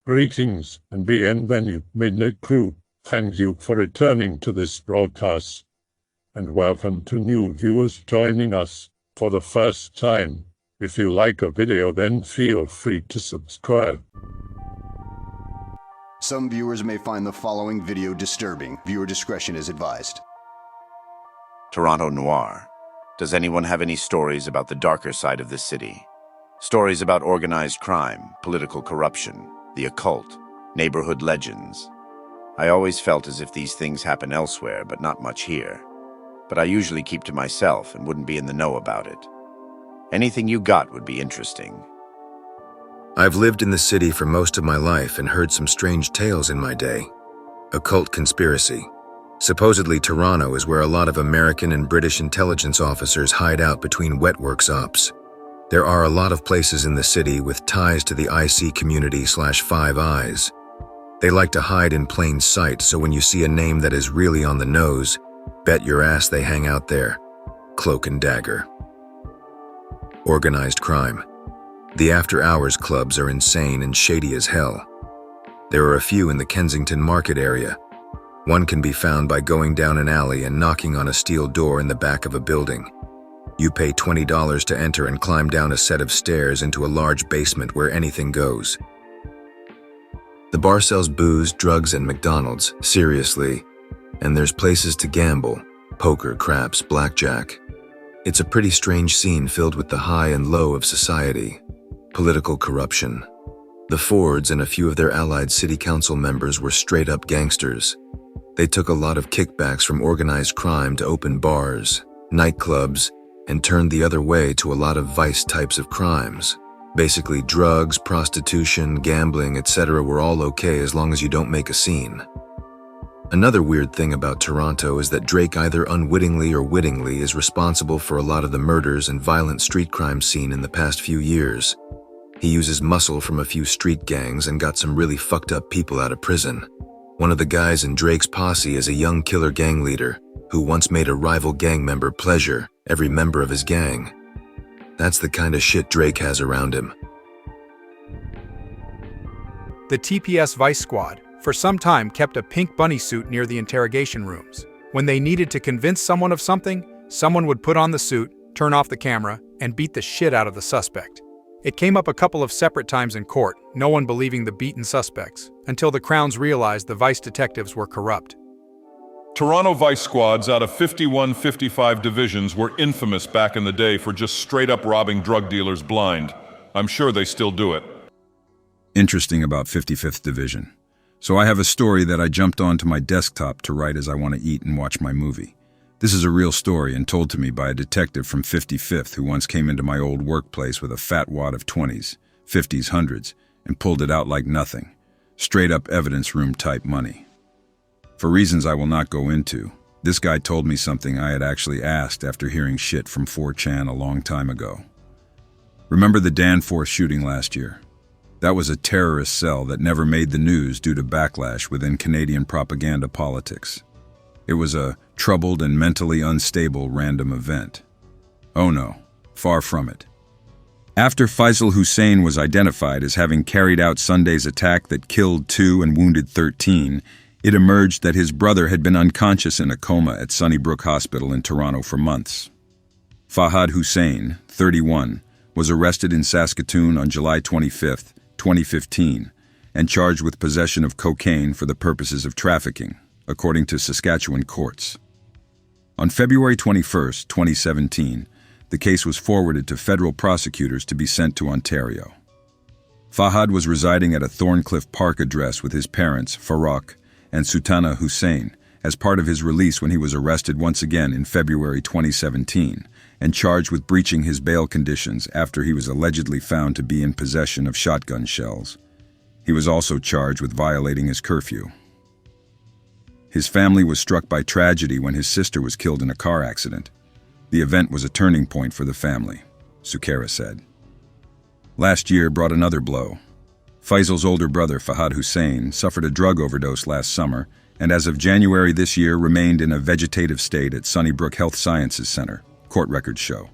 Greetings and bienvenue, Midnight Crew. Thank you for returning to this broadcast, and welcome to new viewers joining us for the first time. If you like a video, then feel free to subscribe. Some viewers may find the following video disturbing. Viewer discretion is advised. Toronto Noir. Does anyone have any stories about the darker side of the city? Stories about organized crime, political corruption, the occult, neighborhood legends. I always felt as if these things happen elsewhere, but not much here. But I usually keep to myself and wouldn't be in the know about it. Anything you got would be interesting. I've lived in the city for most of my life and heard some strange tales in my day. Occult conspiracy. Supposedly Toronto is where a lot of American and British intelligence officers hide out between wetworks ops. There are a lot of places in the city with ties to the IC community/Five Eyes. They like to hide in plain sight, so when you see a name that is really on the nose, bet your ass they hang out there. Cloak and Dagger. Organized crime. The after-hours clubs are insane and shady as hell. There are a few in the Kensington Market area. One can be found by going down an alley and knocking on a steel door in the back of a building. You pay $20 to enter and climb down a set of stairs into a large basement where anything goes. The bar sells booze, drugs, and McDonald's, seriously, and there's places to gamble, poker, craps, blackjack. It's a pretty strange scene filled with the high and low of society. Political corruption. The Fords and a few of their allied city council members were straight-up gangsters. They took a lot of kickbacks from organized crime to open bars, nightclubs, and turned the other way to a lot of vice types of crimes. Basically, drugs, prostitution, gambling, etc. were all okay as long as you don't make a scene. Another weird thing about Toronto is that Drake either unwittingly or wittingly is responsible for a lot of the murders and violent street crime scene in the past few years. He uses muscle from a few street gangs and got some really fucked up people out of prison. One of the guys in Drake's posse is a young killer gang leader who once made a rival gang member pleasure every member of his gang. That's the kind of shit Drake has around him. The TPS Vice Squad for some time kept a pink bunny suit near the interrogation rooms. When they needed to convince someone of something, someone would put on the suit, turn off the camera, and beat the shit out of the suspect. It came up a couple of separate times in court, no one believing the beaten suspects, until the Crowns realized the vice detectives were corrupt. Toronto Vice Squads out of 51-55 divisions were infamous back in the day for just straight-up robbing drug dealers blind. I'm sure they still do it. Interesting about 55th Division. So I have a story that I jumped onto my desktop to write as I want to eat and watch my movie. This is a real story and told to me by a detective from 55th who once came into my old workplace with a fat wad of 20s, 50s, 100s, and pulled it out like nothing. Straight-up evidence room type money. For reasons I will not go into, this guy told me something I had actually asked after hearing shit from 4chan a long time ago. Remember the Danforth shooting last year? That was a terrorist cell that never made the news due to backlash within Canadian propaganda politics. It was a troubled and mentally unstable random event. Oh no, far from it. After Faisal Hussein was identified as having carried out Sunday's attack that killed 2 and wounded 13, it emerged that his brother had been unconscious in a coma at Sunnybrook Hospital in Toronto for months. Fahad Hussein, 31, was arrested in Saskatoon on July 25, 2015, and charged with possession of cocaine for the purposes of trafficking, according to Saskatchewan courts. On February 21, 2017, the case was forwarded to federal prosecutors to be sent to Ontario. Fahad was residing at a Thorncliffe Park address with his parents, Farooq and Sultana Hussein, as part of his release when he was arrested once again in February 2017 and charged with breaching his bail conditions after he was allegedly found to be in possession of shotgun shells. He was also charged with violating his curfew. His family was struck by tragedy when his sister was killed in a car accident. The event was a turning point for the family, Sukera said. Last year brought another blow. Faisal's older brother, Fahad Hussein, suffered a drug overdose last summer and as of January this year remained in a vegetative state at Sunnybrook Health Sciences Center, court records show.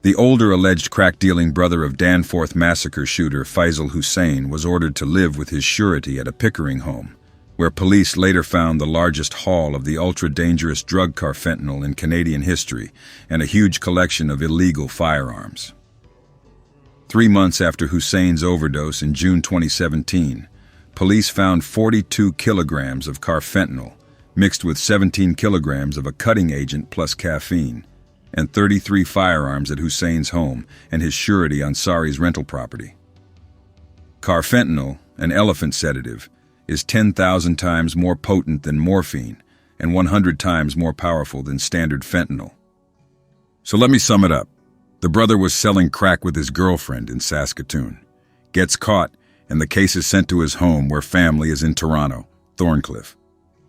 The older alleged crack-dealing brother of Danforth massacre shooter Faisal Hussein was ordered to live with his surety at a Pickering home, where police later found the largest haul of the ultra-dangerous drug carfentanil in Canadian history and a huge collection of illegal firearms. 3 months after Hussein's overdose in June 2017, police found 42 kilograms of carfentanil mixed with 17 kilograms of a cutting agent plus caffeine, and 33 firearms at Hussein's home and his surety Ansari's rental property. Carfentanil, an elephant sedative, is 10,000 times more potent than morphine and 100 times more powerful than standard fentanyl. So let me sum it up. The brother was selling crack with his girlfriend in Saskatoon, gets caught, and the case is sent to his home where family is in Toronto, Thorncliffe.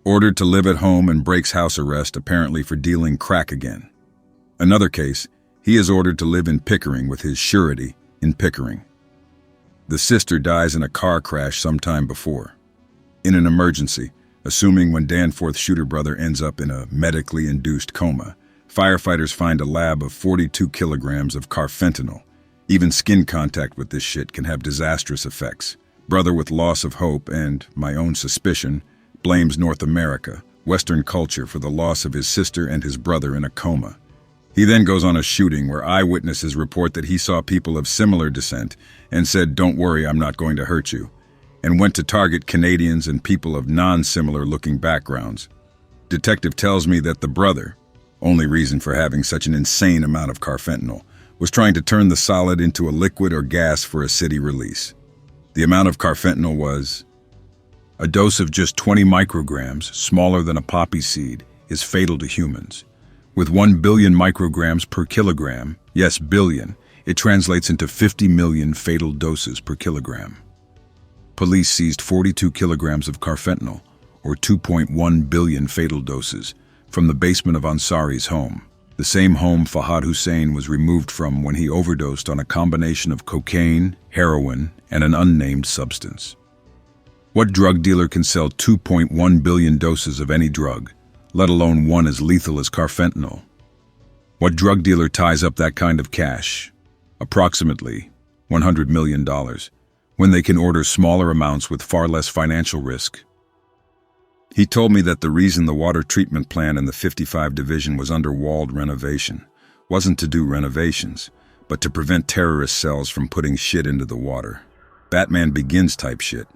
Ordered to live at home and breaks house arrest apparently for dealing crack again. Another case, he is ordered to live in Pickering with his surety in Pickering. The sister dies in a car crash sometime before. In an emergency, assuming when Danforth shooter brother ends up in a medically induced coma, firefighters find a lab of 42 kilograms of carfentanil. Even skin contact with this shit can have disastrous effects. Brother with loss of hope and, my own suspicion, blames North America, Western culture for the loss of his sister and his brother in a coma. He then goes on a shooting where eyewitnesses report that he saw people of similar descent and said, "Don't worry, I'm not going to hurt you," and went to target Canadians and people of non-similar looking backgrounds. Detective tells me that the brother, only reason for having such an insane amount of carfentanil, was trying to turn the solid into a liquid or gas for a city release. The amount of carfentanil was a dose of just 20 micrograms, smaller than a poppy seed, is fatal to humans. With 1 billion micrograms per kilogram, yes, billion, it translates into 50 million fatal doses per kilogram. Police seized 42 kilograms of carfentanil, or 2.1 billion fatal doses, from the basement of Ansari's home, the same home Fahad Hussein was removed from when he overdosed on a combination of cocaine, heroin, and an unnamed substance. What drug dealer can sell 2.1 billion doses of any drug, let alone one as lethal as carfentanil? What drug dealer ties up that kind of cash, approximately $100 million, when they can order smaller amounts with far less financial risk? He told me that the reason the water treatment plant in the 55 division was under walled renovation wasn't to do renovations, but to prevent terrorist cells from putting shit into the water. Batman Begins type shit.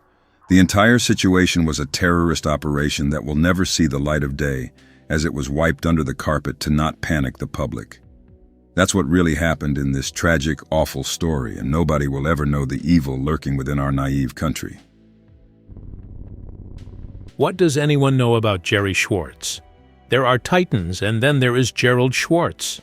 The entire situation was a terrorist operation that will never see the light of day, as it was wiped under the carpet to not panic the public. That's what really happened in this tragic, awful story, and nobody will ever know the evil lurking within our naive country. What does anyone know about Jerry Schwartz? There are titans, and then there is Gerald Schwartz.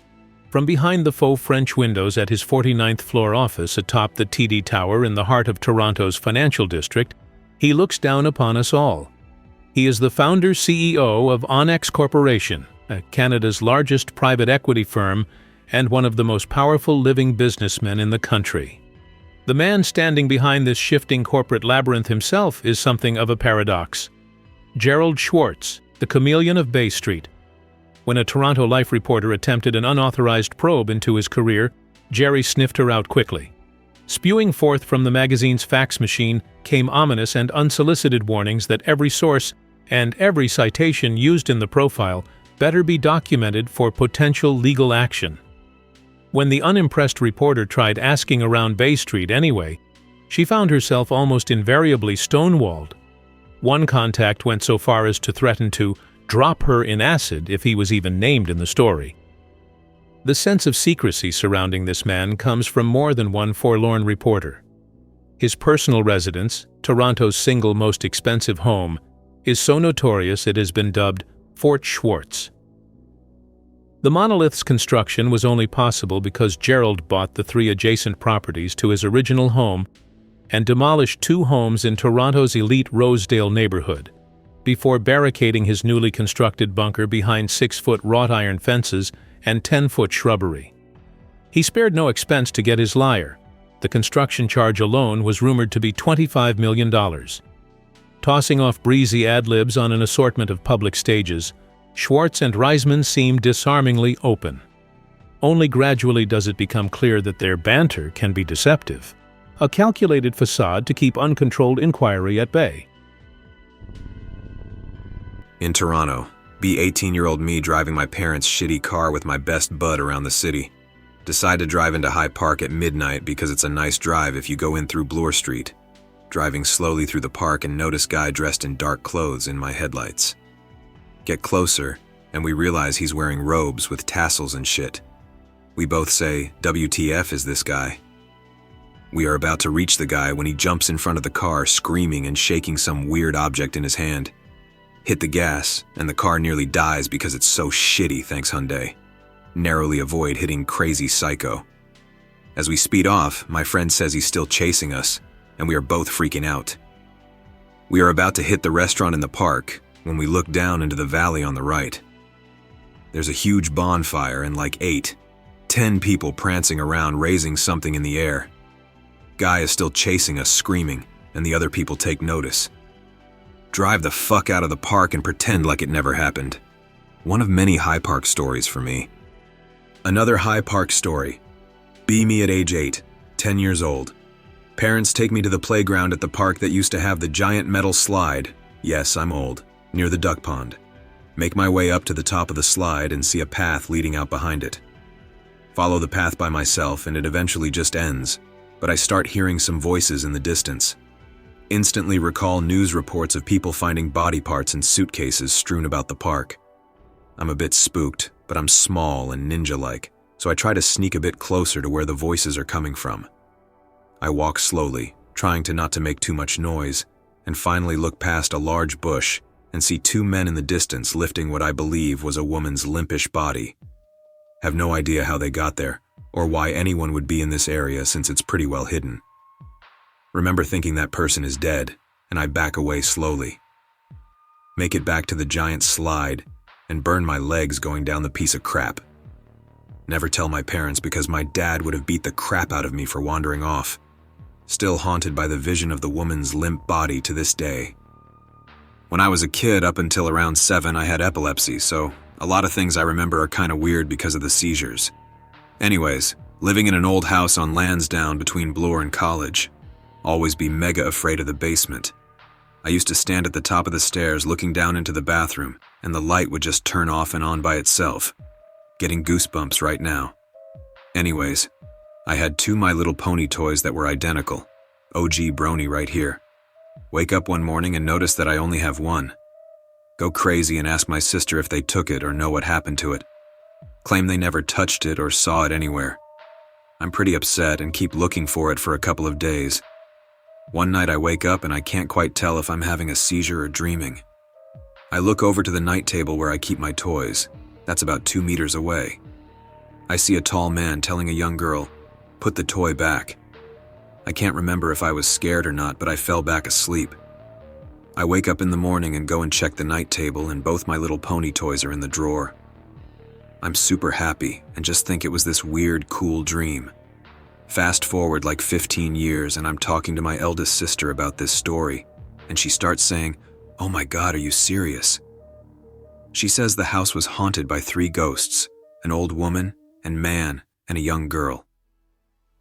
From behind the faux French windows at his 49th floor office atop the TD Tower in the heart of Toronto's financial district, he looks down upon us all. He is the founder-CEO of Onex Corporation, Canada's largest private equity firm and one of the most powerful living businessmen in the country. The man standing behind this shifting corporate labyrinth himself is something of a paradox. Gerald Schwartz, the chameleon of Bay Street. When a Toronto Life reporter attempted an unauthorized probe into his career, Jerry sniffed her out quickly. Spewing forth from the magazine's fax machine came ominous and unsolicited warnings that every source and every citation used in the profile better be documented for potential legal action. When the unimpressed reporter tried asking around Bay Street anyway, she found herself almost invariably stonewalled. One contact went so far as to threaten to drop her in acid if he was even named in the story. The sense of secrecy surrounding this man comes from more than one forlorn reporter. His personal residence, Toronto's single most expensive home, is so notorious it has been dubbed Fort Schwartz. The monolith's construction was only possible because Gerald bought the 3 adjacent properties to his original home and demolished 2 homes in Toronto's elite Rosedale neighborhood, before barricading his newly constructed bunker behind 6-foot wrought iron fences and 10-foot shrubbery. He spared no expense to get his liar. The construction charge alone was rumored to be $25 million. Tossing off breezy ad-libs on an assortment of public stages, Schwartz and Reisman seemed disarmingly open. Only gradually does it become clear that their banter can be deceptive, a calculated facade to keep uncontrolled inquiry at bay. In Toronto, be 18-year-old me driving my parents' shitty car with my best bud around the city. Decide to drive into High Park at midnight because it's a nice drive if you go in through Bloor Street. Driving slowly through the park and notice guy dressed in dark clothes in my headlights. Get closer, and we realize he's wearing robes with tassels and shit. We both say, WTF is this guy? We are about to reach the guy when he jumps in front of the car screaming and shaking some weird object in his hand. Hit the gas, and the car nearly dies because it's so shitty, thanks Hyundai. Narrowly avoid hitting crazy psycho. As we speed off, my friend says he's still chasing us, and we are both freaking out. We are about to hit the restaurant in the park when we look down into the valley on the right. There's a huge bonfire and like 10 people prancing around raising something in the air. Guy is still chasing us screaming, and the other people take notice. Drive the fuck out of the park and pretend like it never happened. One of many High Park stories for me. Another High Park story. Be me at age 8, 10 years old. Parents take me to the playground at the park that used to have the giant metal slide, yes, I'm old, near the duck pond. Make my way up to the top of the slide and see a path leading out behind it. Follow the path by myself and it eventually just ends, but I start hearing some voices in the distance. Instantly recall news reports of people finding body parts in suitcases strewn about the park. I'm a bit spooked, but I'm small and ninja-like, so I try to sneak a bit closer to where the voices are coming from. I walk slowly, trying not to make too much noise, and finally look past a large bush and see 2 men in the distance lifting what I believe was a woman's limpish body. Have no idea how they got there, or why anyone would be in this area since it's pretty well hidden. Remember thinking that person is dead, and I back away slowly. Make it back to the giant slide, and burn my legs going down the piece of crap. Never tell my parents because my dad would have beat the crap out of me for wandering off. Still haunted by the vision of the woman's limp body to this day. When I was a kid up until around 7, I had epilepsy, so a lot of things I remember are kind of weird because of the seizures. Anyways, living in an old house on Lansdowne between Bloor and College. Always be mega afraid of the basement. I used to stand at the top of the stairs looking down into the bathroom, and the light would just turn off and on by itself. Getting goosebumps right now. Anyways, I had 2 My Little Pony toys that were identical. OG Brony right here. Wake up one morning and notice that I only have one. Go crazy and ask my sister if they took it or know what happened to it. Claim they never touched it or saw it anywhere. I'm pretty upset and keep looking for it for a couple of days. One night I wake up and I can't quite tell if I'm having a seizure or dreaming. I look over to the night table where I keep my toys. That's about 2 meters away. I see a tall man telling a young girl, "Put the toy back." I can't remember if I was scared or not, but I fell back asleep. I wake up in the morning and go and check the night table, and both My Little Pony toys are in the drawer. I'm super happy and just think it was this weird, cool dream. Fast forward like 15 years and I'm talking to my eldest sister about this story, and she starts saying, "Oh my God, are you serious?" She says the house was haunted by 3 ghosts, an old woman, and man, and a young girl.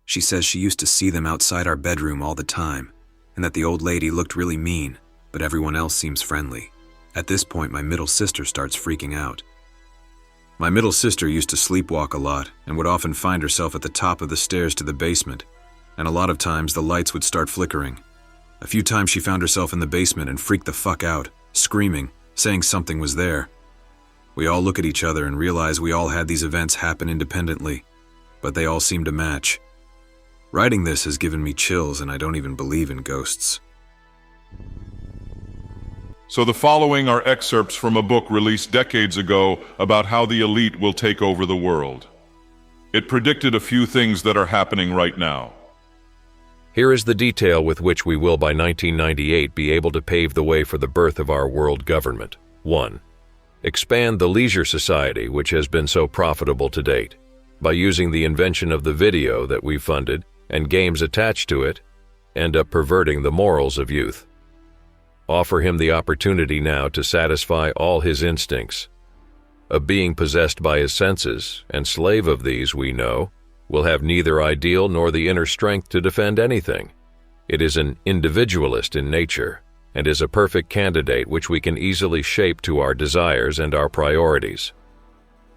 She says she used to see them outside our bedroom all the time, and that the old lady looked really mean, but everyone else seems friendly. At this point, my middle sister starts freaking out. My middle sister used to sleepwalk a lot and would often find herself at the top of the stairs to the basement, and a lot of times the lights would start flickering. A few times she found herself in the basement and freaked the fuck out, screaming, saying something was there. We all look at each other and realize we all had these events happen independently, but they all seem to match. Writing this has given me chills, and I don't even believe in ghosts. So the following are excerpts from a book released decades ago about how the elite will take over the world. It predicted a few things that are happening right now. Here is the detail with which we will by 1998 be able to pave the way for the birth of our world government. 1. Expand the leisure society, which has been so profitable to date, by using the invention of the video that we funded and games attached to it, end up perverting the morals of youth. Offer him the opportunity now to satisfy all his instincts. a being possessed by his senses, and slave of these, we know, will have neither ideal nor the inner strength to defend anything. It is an individualist in nature, and is a perfect candidate which we can easily shape to our desires and our priorities.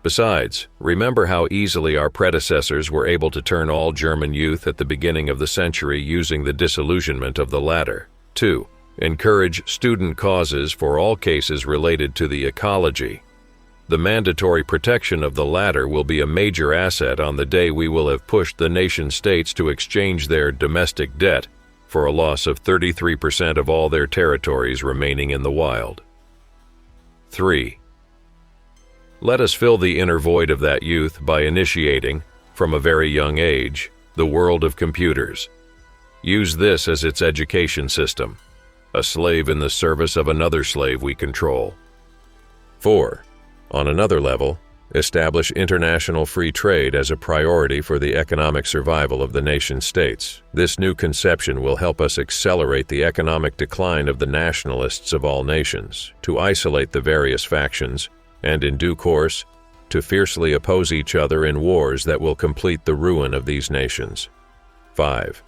Besides, remember how easily our predecessors were able to turn all German youth at the beginning of the century using the disillusionment of the latter. 2. Encourage student causes for all cases related to the ecology. The mandatory protection of the latter will be a major asset on the day we will have pushed the nation-states to exchange their domestic debt for a loss of 33% of all their territories remaining in the wild. 3. Let us fill the inner void of that youth by initiating, from a very young age, the world of computers. Use this as its education system, a slave in the service of another slave we control. 4. On another level, establish international free trade as a priority for the economic survival of the nation-states. This new conception will help us accelerate the economic decline of the nationalists of all nations, to isolate the various factions, and in due course, to fiercely oppose each other in wars that will complete the ruin of these nations. 5.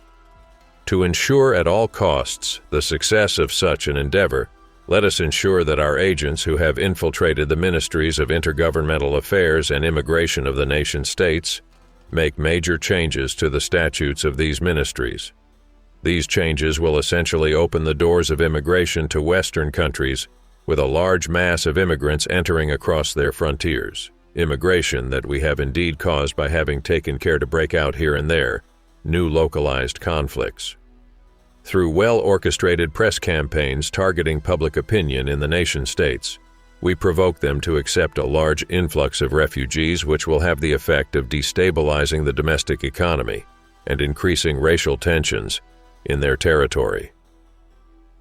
To ensure at all costs the success of such an endeavor, let us ensure that our agents who have infiltrated the ministries of intergovernmental affairs and immigration of the nation-states make major changes to the statutes of these ministries. These changes will essentially open the doors of immigration to Western countries with a large mass of immigrants entering across their frontiers, immigration that we have indeed caused by having taken care to break out here and there new localized conflicts. Through well-orchestrated press campaigns targeting public opinion in the nation-states, we provoke them to accept a large influx of refugees which will have the effect of destabilizing the domestic economy and increasing racial tensions in their territory.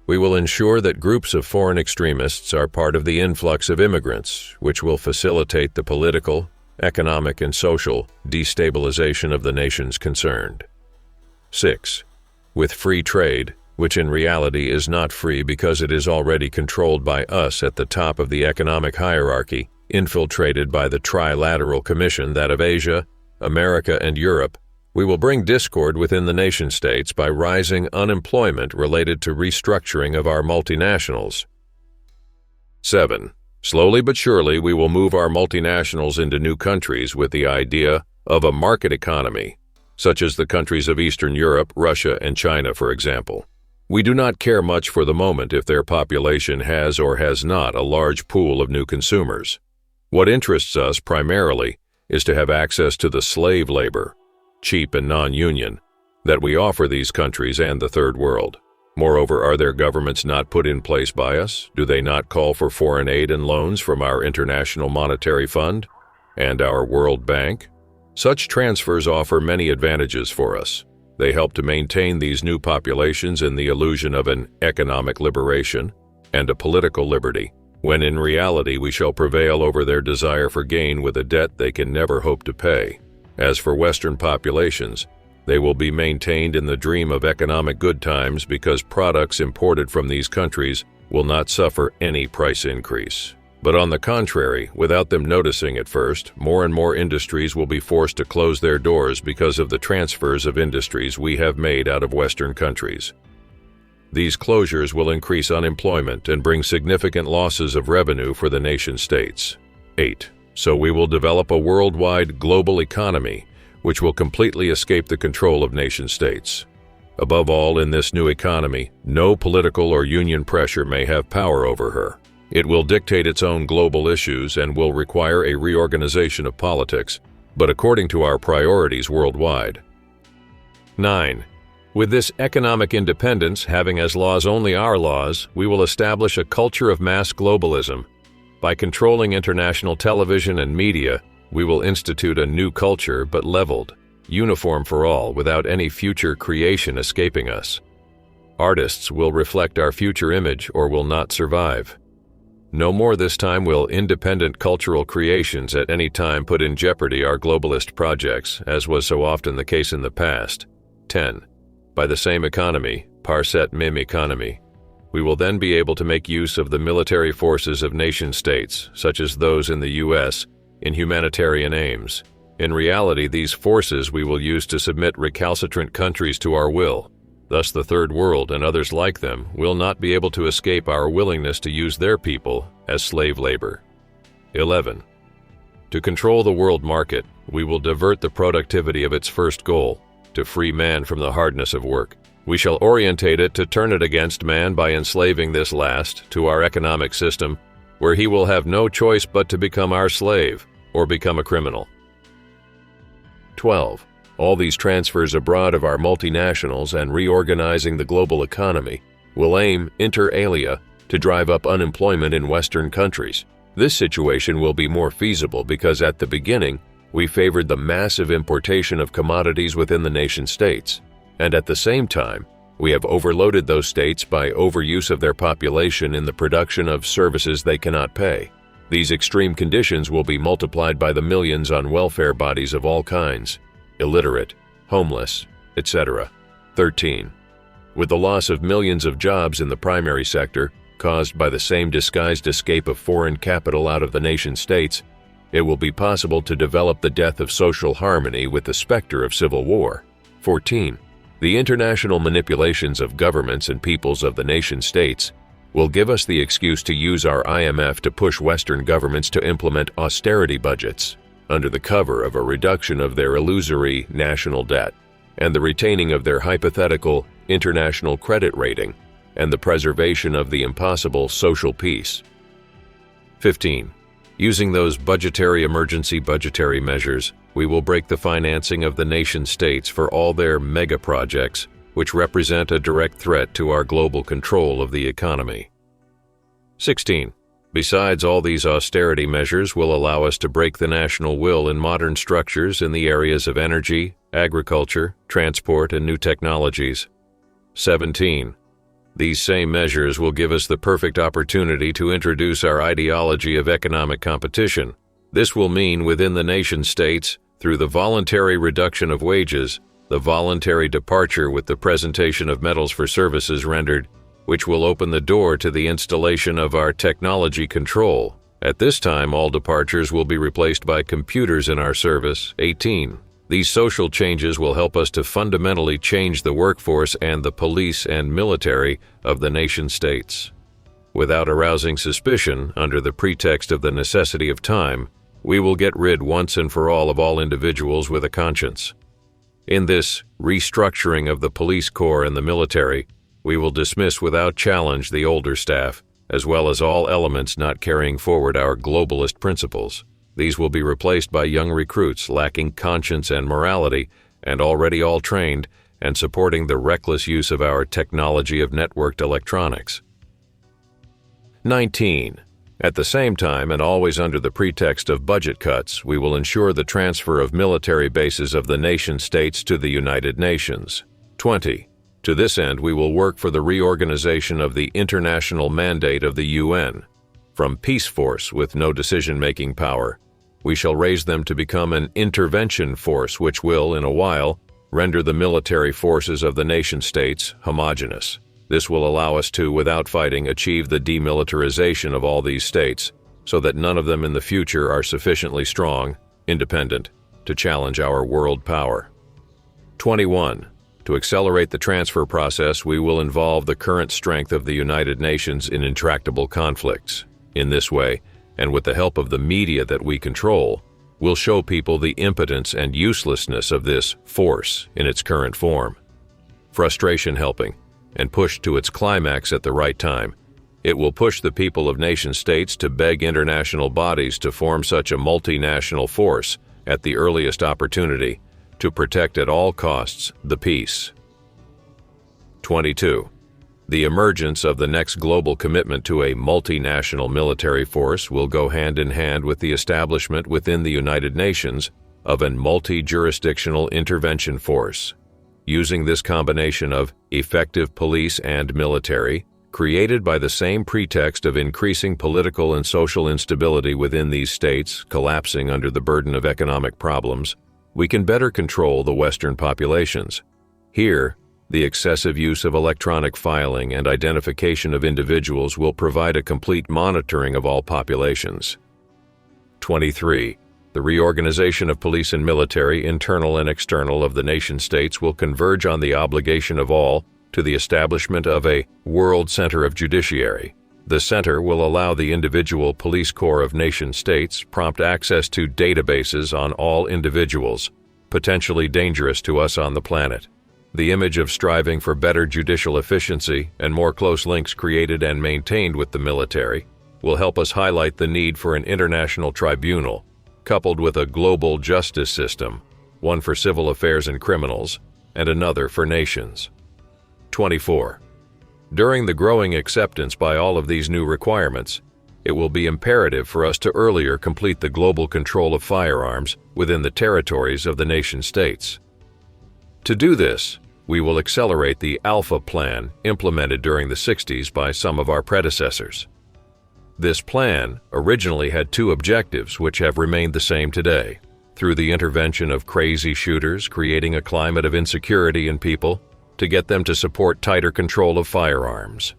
We will ensure that groups of foreign extremists are part of the influx of immigrants, which will facilitate the political, economic, and social destabilization of the nations concerned. 6. With free trade, which in reality is not free because it is already controlled by us at the top of the economic hierarchy, infiltrated by the trilateral commission, that of Asia, America, and Europe, we will bring discord within the nation-states by rising unemployment related to restructuring of our multinationals. 7. Slowly but surely we will move our multinationals into new countries with the idea of a market economy, such as the countries of Eastern Europe, Russia, and China, for example. We do not care much for the moment if their population has or has not a large pool of new consumers. What interests us primarily is to have access to the slave labor, cheap and non-union, that we offer these countries and the Third World. Moreover, are their governments not put in place by us? Do they not call for foreign aid and loans from our International Monetary Fund and our World Bank? Such transfers offer many advantages for us. They help to maintain these new populations in the illusion of an economic liberation and a political liberty, when in reality we shall prevail over their desire for gain with a debt they can never hope to pay. As for Western populations, they will be maintained in the dream of economic good times because products imported from these countries will not suffer any price increase. But on the contrary, without them noticing at first, more and more industries will be forced to close their doors because of the transfers of industries we have made out of Western countries. These closures will increase unemployment and bring significant losses of revenue for the nation-states. 8. So we will develop a worldwide global economy which will completely escape the control of nation-states. Above all, in this new economy, no political or union pressure may have power over her. It will dictate its own global issues and will require a reorganization of politics, but according to our priorities worldwide. 9. With this economic independence having as laws only our laws, we will establish a culture of mass globalism. By controlling international television and media, we will institute a new culture but leveled, uniform for all, without any future creation escaping us. Artists will reflect our future image or will not survive. No more this time will independent cultural creations at any time put in jeopardy our globalist projects, as was so often the case in the past. 10. By the same economy, par cette même economie, We will then be able to make use of the military forces of nation-states, such as those in the U.S., in humanitarian aims. In reality, these forces we will use to submit recalcitrant countries to our will. Thus, the Third World and others like them will not be able to escape our willingness to use their people as slave labor. 11. To control the world market, we will divert the productivity of its first goal, to free man from the hardness of work. We shall orientate it to turn it against man by enslaving this last to our economic system, where he will have no choice but to become our slave or become a criminal. 12. All these transfers abroad of our multinationals and reorganizing the global economy will aim, inter alia, to drive up unemployment in Western countries. This situation will be more feasible because at the beginning, we favored the massive importation of commodities within the nation-states, and at the same time, we have overloaded those states by overuse of their population in the production of services they cannot pay. These extreme conditions will be multiplied by the millions on welfare bodies of all kinds, illiterate, homeless, etc. 13. With the loss of millions of jobs in the primary sector, caused by the same disguised escape of foreign capital out of the nation-states, it will be possible to develop the death of social harmony with the specter of civil war. 14. The international manipulations of governments and peoples of the nation-states will give us the excuse to use our IMF to push Western governments to implement austerity budgets under the cover of a reduction of their illusory national debt and the retaining of their hypothetical international credit rating and the preservation of the impossible social peace. 15. Using those emergency budgetary measures, we will break the financing of the nation-states for all their mega projects, which represent a direct threat to our global control of the economy. 16. Besides, all these austerity measures will allow us to break the national will in modern structures in the areas of energy, agriculture, transport, and new technologies. 17. These same measures will give us the perfect opportunity to introduce our ideology of economic competition. This will mean within the nation-states, through the voluntary reduction of wages, the voluntary departure with the presentation of medals for services rendered, which will open the door to the installation of our technology control. At this time, all departures will be replaced by computers in our service. 18. These social changes will help us to fundamentally change the workforce and the police and military of the nation-states. Without arousing suspicion, under the pretext of the necessity of time, we will get rid once and for all individuals with a conscience. In this restructuring of the police corps and the military, we will dismiss without challenge the older staff, as well as all elements not carrying forward our globalist principles. These will be replaced by young recruits lacking conscience and morality, and already all trained and supporting the reckless use of our technology of networked electronics. 19. At the same time, and always under the pretext of budget cuts, we will ensure the transfer of military bases of the nation-states to the United Nations. 20. To this end, we will work for the reorganization of the international mandate of the UN. From peace force with no decision-making power, we shall raise them to become an intervention force which will, in a while, render the military forces of the nation-states homogeneous. This will allow us to, without fighting, achieve the demilitarization of all these states, so that none of them in the future are sufficiently strong, independent, to challenge our world power. 21. To accelerate the transfer process, we will involve the current strength of the United Nations in intractable conflicts. In this way, and with the help of the media that we control, we'll show people the impotence and uselessness of this force in its current form. Frustration helping, and pushed to its climax at the right time, it will push the people of nation-states to beg international bodies to form such a multinational force at the earliest opportunity to protect at all costs the peace. 22. The emergence of the next global commitment to a multinational military force will go hand in hand with the establishment within the United Nations of a multi-jurisdictional intervention force. Using this combination of effective police and military, created by the same pretext of increasing political and social instability within these states collapsing under the burden of economic problems, we can better control the Western populations. Here, The excessive use of electronic filing and identification of individuals will provide a complete monitoring of all populations. 23. The reorganization of police and military, internal and external, of the nation-states will converge on the obligation of all to the establishment of a world center of judiciary. The center will allow the individual police corps of nation-states prompt access to databases on all individuals, potentially dangerous to us on the planet. The image of striving for better judicial efficiency and more close links created and maintained with the military will help us highlight the need for an international tribunal, coupled with a global justice system, one for civil affairs and criminals, and another for nations. 24. During the growing acceptance by all of these new requirements, it will be imperative for us to earlier complete the global control of firearms within the territories of the nation-states. To do this, we will accelerate the Alpha Plan implemented during the 60s by some of our predecessors. This plan originally had two objectives which have remained the same today. Through the intervention of crazy shooters, creating a climate of insecurity in people to get them to support tighter control of firearms.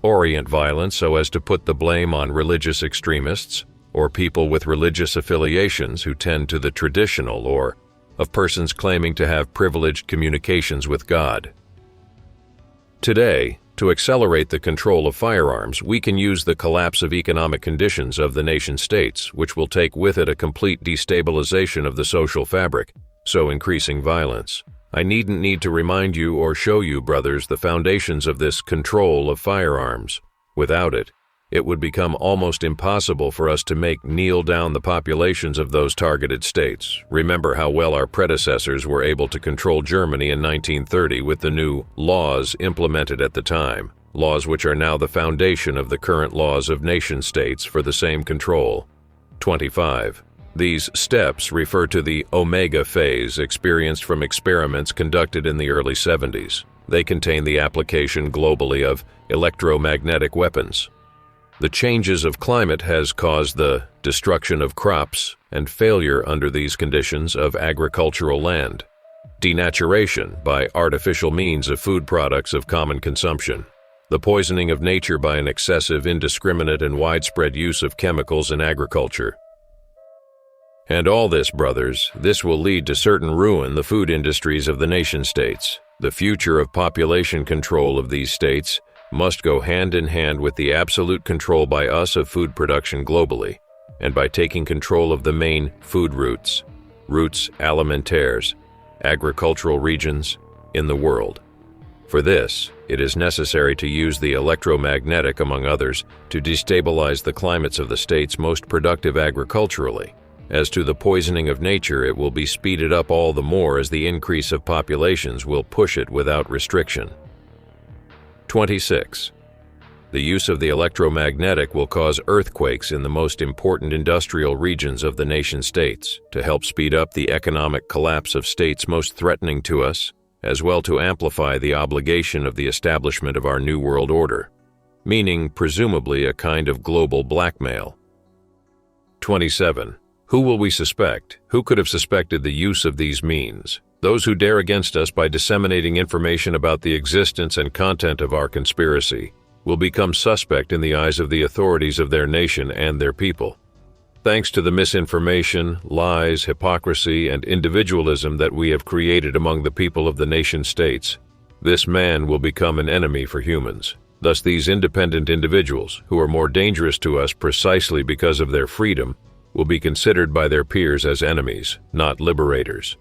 Orient violence so as to put the blame on religious extremists or people with religious affiliations who tend to the traditional, or of persons claiming to have privileged communications with God. Today, to accelerate the control of firearms, we can use the collapse of economic conditions of the nation-states, which will take with it a complete destabilization of the social fabric, so increasing violence. I needn't need to remind you or show you, brothers, the foundations of this control of firearms. Without it, it would become almost impossible for us to kneel down the populations of those targeted states. Remember how well our predecessors were able to control Germany in 1930 with the new laws implemented at the time, laws which are now the foundation of the current laws of nation-states for the same control. 25. These steps refer to the Omega phase experienced from experiments conducted in the early 70s. They contain the application globally of electromagnetic weapons. The changes of climate has caused the destruction of crops and failure under these conditions of agricultural land, denaturation by artificial means of food products of common consumption, the poisoning of nature by an excessive, indiscriminate, and widespread use of chemicals in agriculture. And all this, brothers, this will lead to certain ruin the food industries of the nation-states. The future of population control of these states must go hand in hand with the absolute control by us of food production globally, and by taking control of the main food routes alimentaires, agricultural regions in the world. For this, it is necessary to use the electromagnetic, among others, to destabilize the climates of the states most productive agriculturally. As to the poisoning of nature, it will be speeded up all the more as the increase of populations will push it without restriction. 26. The use of the electromagnetic will cause earthquakes in the most important industrial regions of the nation-states to help speed up the economic collapse of states most threatening to us, as well to amplify the obligation of the establishment of our New World Order, meaning presumably a kind of global blackmail. 27. Who will we suspect? Who could have suspected the use of these means? Those who dare against us by disseminating information about the existence and content of our conspiracy will become suspect in the eyes of the authorities of their nation and their people. Thanks to the misinformation, lies, hypocrisy, and individualism that we have created among the people of the nation-states, this man will become an enemy for humans. Thus, these independent individuals, who are more dangerous to us precisely because of their freedom, will be considered by their peers as enemies, not liberators.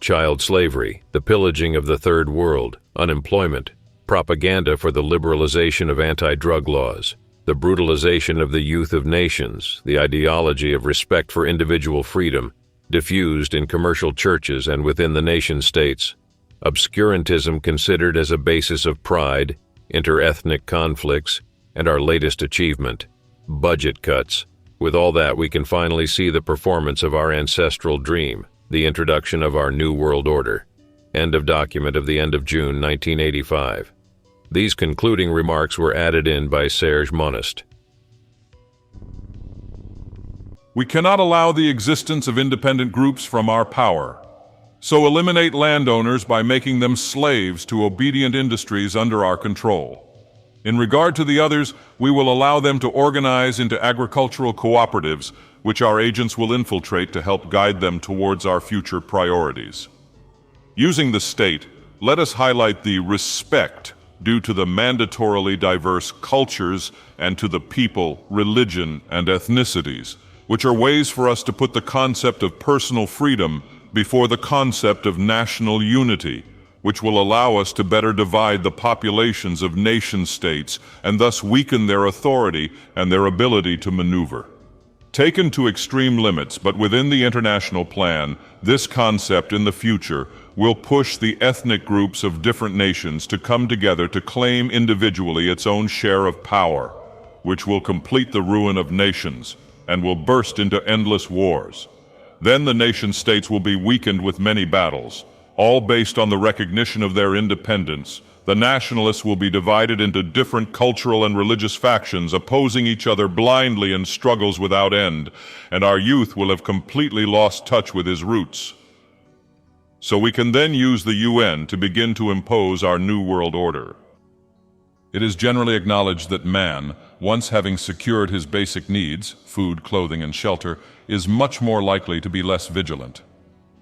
Child slavery, the pillaging of the Third World, unemployment, propaganda for the liberalization of anti-drug laws, the brutalization of the youth of nations, the ideology of respect for individual freedom, diffused in commercial churches and within the nation-states, obscurantism considered as a basis of pride, inter-ethnic conflicts, and our latest achievement, budget cuts. With all that, we can finally see the performance of our ancestral dream, the introduction of our New World Order. End of document of the end of June 1985. These concluding remarks were added in by Serge Monist. We cannot allow the existence of independent groups from our power. So eliminate landowners by making them slaves to obedient industries under our control. In regard to the others, we will allow them to organize into agricultural cooperatives, which our agents will infiltrate to help guide them towards our future priorities. Using the state, let us highlight the respect due to the mandatorily diverse cultures and to the people, religion, and ethnicities, which are ways for us to put the concept of personal freedom before the concept of national unity, which will allow us to better divide the populations of nation-states and thus weaken their authority and their ability to maneuver. Taken to extreme limits, but within the international plan, this concept in the future will push the ethnic groups of different nations to come together to claim individually its own share of power, which will complete the ruin of nations and will burst into endless wars. Then the nation-states will be weakened with many battles, all based on the recognition of their independence. The nationalists will be divided into different cultural and religious factions, opposing each other blindly in struggles without end, and our youth will have completely lost touch with his roots. So we can then use the UN to begin to impose our new world order. It is generally acknowledged that man, once having secured his basic needs, food, clothing, and shelter, is much more likely to be less vigilant.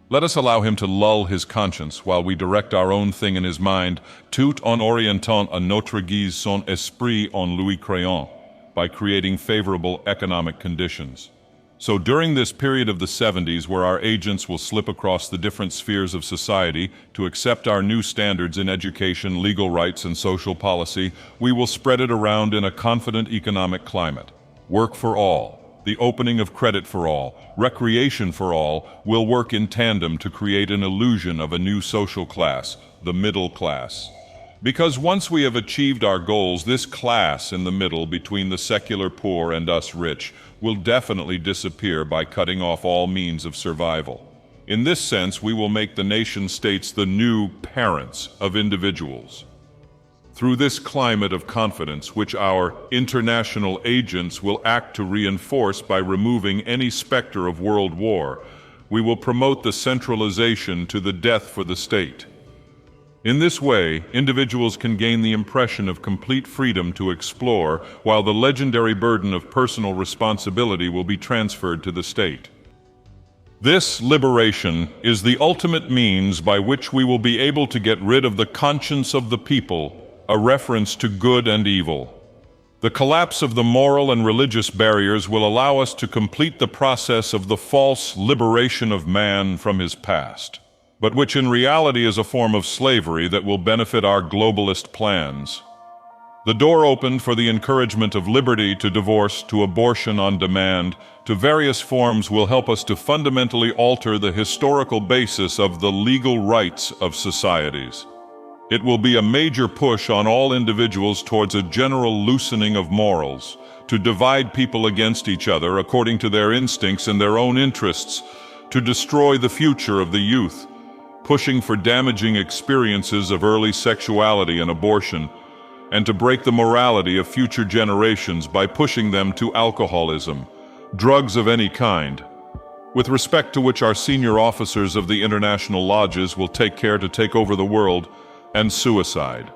Let us allow him to lull his conscience while we direct our own thing in his mind, tout en orientant à notre guise son esprit en lui créant, by creating favorable economic conditions. So during this period of the 70s, where our agents will slip across the different spheres of society to accept our new standards in education, legal rights, and social policy, we will spread it around in a confident economic climate. Work for all, the opening of credit for all, recreation for all, will work in tandem to create an illusion of a new social class, the middle class. Because once we have achieved our goals, this class in the middle between the secular poor and us rich will definitely disappear by cutting off all means of survival. In this sense, we will make the nation-states the new parents of individuals. Through this climate of confidence, which our international agents will act to reinforce by removing any specter of world war, we will promote the centralization to the death for the state. In this way, individuals can gain the impression of complete freedom to explore, while the legendary burden of personal responsibility will be transferred to the state. This liberation is the ultimate means by which we will be able to get rid of the conscience of the people, a reference to good and evil. The collapse of the moral and religious barriers will allow us to complete the process of the false liberation of man from his past, but which in reality is a form of slavery that will benefit our globalist plans. The door opened for the encouragement of liberty to divorce, to abortion on demand, to various forms will help us to fundamentally alter the historical basis of the legal rights of societies. It will be a major push on all individuals towards a general loosening of morals, to divide people against each other according to their instincts and their own interests, to destroy the future of the youth, pushing for damaging experiences of early sexuality and abortion, and to break the morality of future generations by pushing them to alcoholism, drugs of any kind, with respect to which our senior officers of the international lodges will take care to take over the world, and suicide.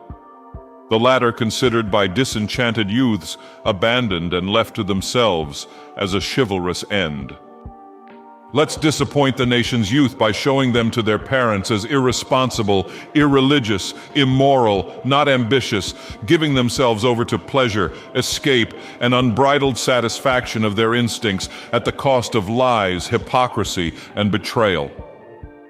The latter considered by disenchanted youths, abandoned and left to themselves as a chivalrous end. Let's disappoint the nation's youth by showing them to their parents as irresponsible, irreligious, immoral, not ambitious, giving themselves over to pleasure, escape, and unbridled satisfaction of their instincts at the cost of lies, hypocrisy, and betrayal.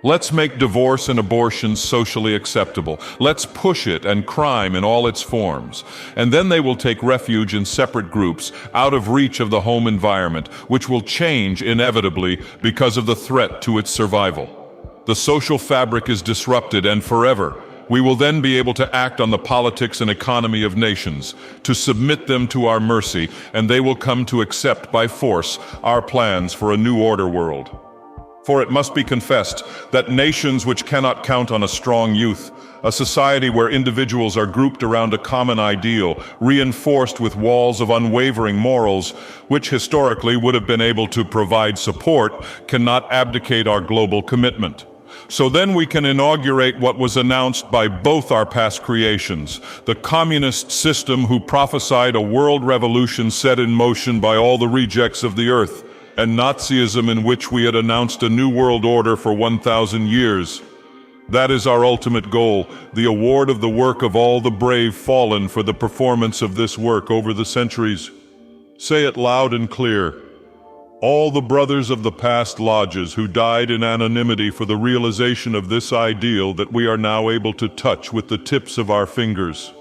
Let's make divorce and abortion socially acceptable. Let's push it and crime in all its forms. And then they will take refuge in separate groups, out of reach of the home environment, which will change inevitably because of the threat to its survival. The social fabric is disrupted and forever. We will then be able to act on the politics and economy of nations, to submit them to our mercy, and they will come to accept by force our plans for a new order world. For it must be confessed that nations which cannot count on a strong youth, a society where individuals are grouped around a common ideal, reinforced with walls of unwavering morals, which historically would have been able to provide support, cannot abdicate our global commitment. So then we can inaugurate what was announced by both our past creations, the communist system who prophesied a world revolution set in motion by all the rejects of the earth, and Nazism in which we had announced a new world order for 1,000 years. That is our ultimate goal, the award of the work of all the brave fallen for the performance of this work over the centuries. Say it loud and clear. All the brothers of the past lodges who died in anonymity for the realization of this ideal that we are now able to touch with the tips of our fingers.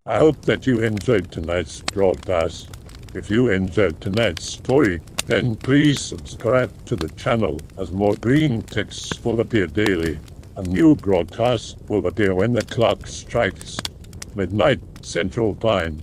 I hope that you enjoyed tonight's broadcast. If you enjoyed tonight's story, then please subscribe to the channel as more green texts will appear daily. A new broadcast will appear when the clock strikes midnight Central Time.